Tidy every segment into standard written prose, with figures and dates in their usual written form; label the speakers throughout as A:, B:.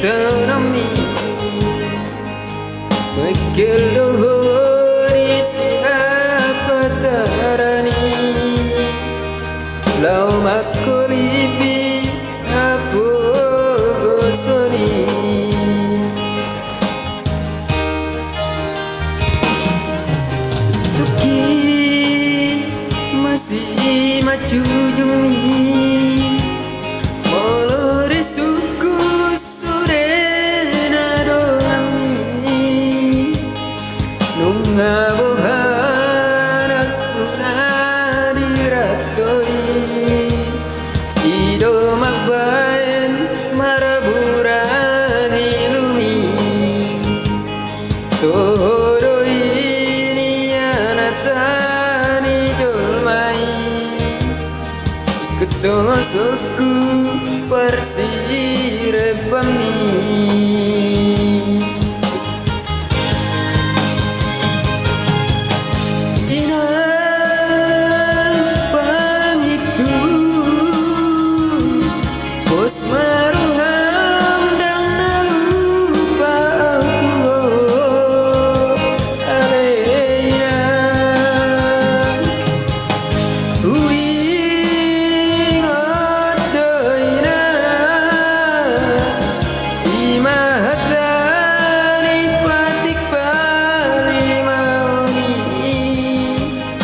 A: tanami Mekelori siapa tarani Lau makolibi apo gosoni Tuki masih maju jumi Molore suku sore nadongami Nunga bohan aku nadiratoi Ido magbaen maraburani lumi Todo ini anatani jolmai Ikutosokku persirebami Bos maruham dan nalupa aku aleina Uing odoina imahatani patik bali mauni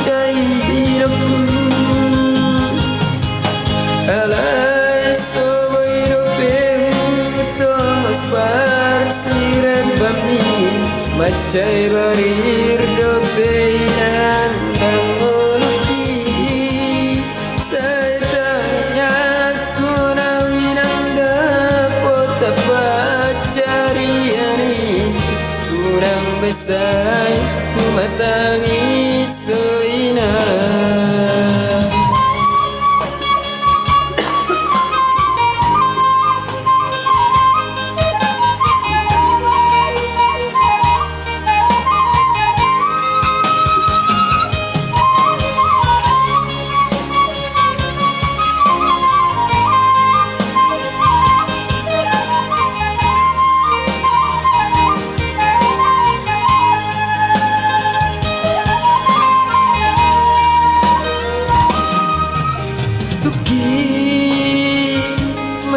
A: daidokku alai Parsirebami macai barir dobeinan dangoluki Saitanya kunawinang dapot pacariani Kurang besar tumatangi soina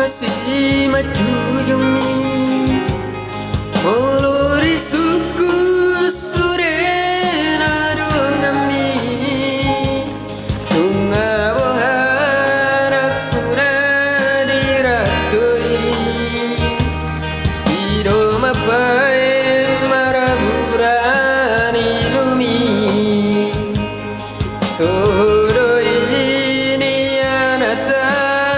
A: masih maju yumi Molori suku sore nadongami Nunga bohan aku nadiratoi Ido mapae maraburani lumi Todo ini anatani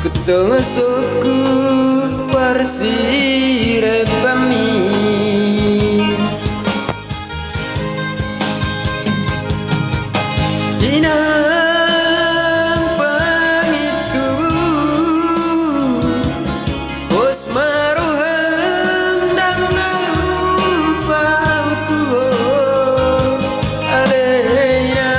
A: Ikutosokku parsirebami Inang pangitu Bos maruham dan nalupa aku aleina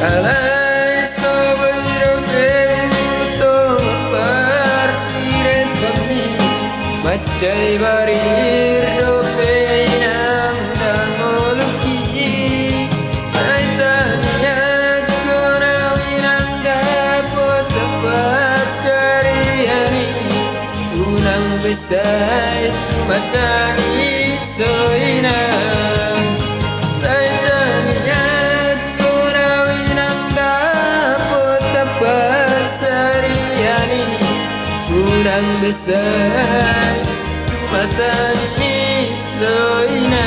A: Alai sobeirokeng utos parsirebami Macai barir dopeinang dangoluki Saitanya konawinang dapot pacariani Unang besar matani soina Saitanya Sariani kurang besar matani soina